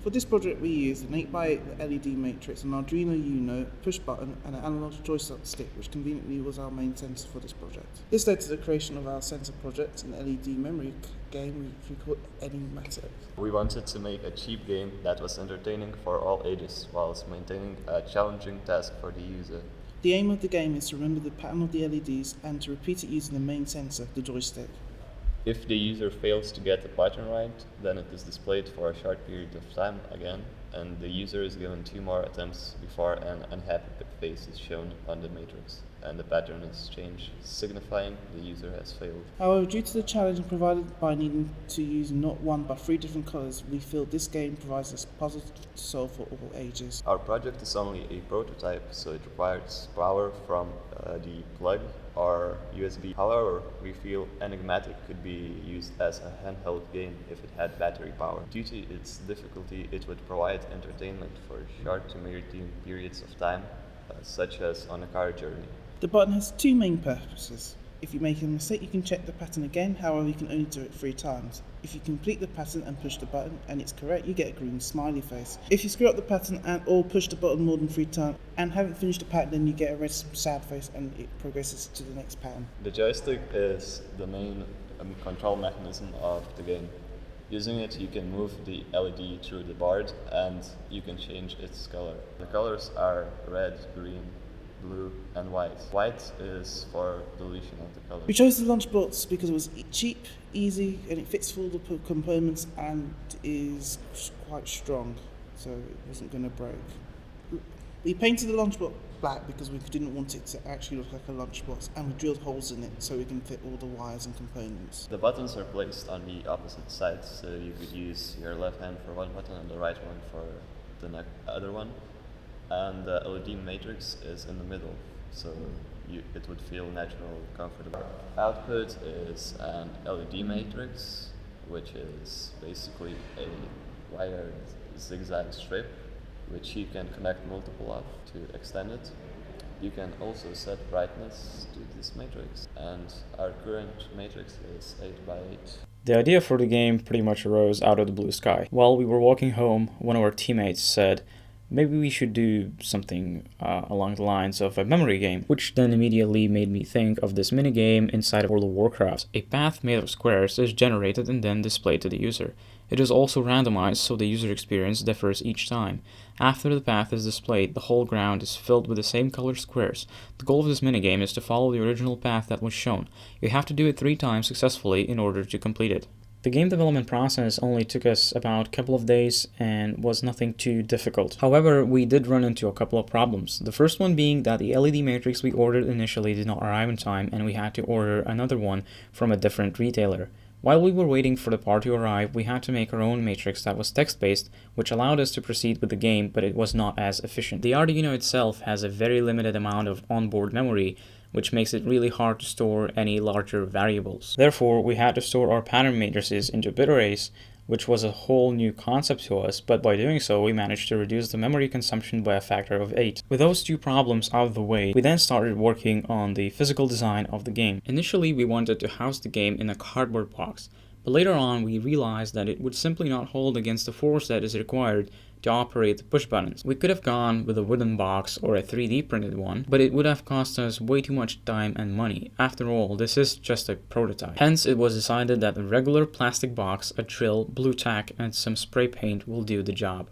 For this project we used an 8x8 LED matrix, an Arduino Uno, push button and an analog joystick which conveniently was our main sensor for this project. This led to the creation of our sensor project, an LED memory game which we called Enigmatic. We wanted to make a cheap game that was entertaining for all ages whilst maintaining a challenging task for the user. The aim of the game is to remember the pattern of the LEDs and to repeat it using the main sensor, the joystick. If the user fails to get the pattern right, then it is displayed for a short period of time again, and the user is given 2 more attempts before an unhappy face is shown on the matrix, and the pattern is changed, signifying the user has failed. However, due to the challenge provided by needing to use not 1 but 3 different colours, we feel this game provides us puzzles to solve for all ages. Our project is only a prototype, so it requires power from the plug or USB. However, we feel Enigmatic could be used as a handheld game if it had battery power. Due to its difficulty, it would provide entertainment for short to medium periods of time, such as on a car journey. The button has 2 main purposes. If you make a mistake, you can check the pattern again, however you can only do it 3 times. If you complete the pattern and push the button and it's correct, you get a green smiley face. If you screw up the pattern or push the button more than 3 times and haven't finished the pattern, then you get a red sad face and it progresses to the next pattern. The joystick is the main control mechanism of the game. Using it, you can move the LED through the board and you can change its color. The colors are red, green, blue and white. White is for deletion of the color. We chose the lunchbox because it was cheap, easy, and it fits full of the components and is quite strong, so it wasn't going to break. We painted the lunchbox black because we didn't want it to actually look like a lunchbox, and we drilled holes in it so we can fit all the wires and components. The buttons are placed on the opposite sides, so you could use your left hand for one button and the right one for the other one. And the LED matrix is in the middle, so it would feel natural, comfortable. Output is an LED matrix, which is basically a wired zigzag strip, which you can connect multiple of to extend it. You can also set brightness to this matrix, and our current matrix is 8x8. The idea for the game pretty much arose out of the blue sky. While we were walking home, one of our teammates said, maybe we should do something along the lines of a memory game, which then immediately made me think of this minigame inside of World of Warcraft. A path made of squares is generated and then displayed to the user. It is also randomized, so the user experience differs each time. After the path is displayed, the whole ground is filled with the same color squares. The goal of this minigame is to follow the original path that was shown. You have to do it 3 times successfully in order to complete it. The game development process only took us about a couple of days and was nothing too difficult. However, we did run into a couple of problems. The first one being that the LED matrix we ordered initially did not arrive in time, and we had to order another one from a different retailer. While we were waiting for the part to arrive, we had to make our own matrix that was text-based, which allowed us to proceed with the game, but it was not as efficient. The Arduino itself has a very limited amount of onboard memory, which makes it really hard to store any larger variables. Therefore, we had to store our pattern matrices into bit arrays, which was a whole new concept to us, but by doing so, we managed to reduce the memory consumption by a factor of 8. With those 2 problems out of the way, we then started working on the physical design of the game. Initially, we wanted to house the game in a cardboard box, but later on, we realized that it would simply not hold against the force that is required to operate the push buttons. We could have gone with a wooden box or a 3D printed one, but it would have cost us way too much time and money. After all, this is just a prototype. Hence, it was decided that a regular plastic box, a drill, blue tack, and some spray paint will do the job.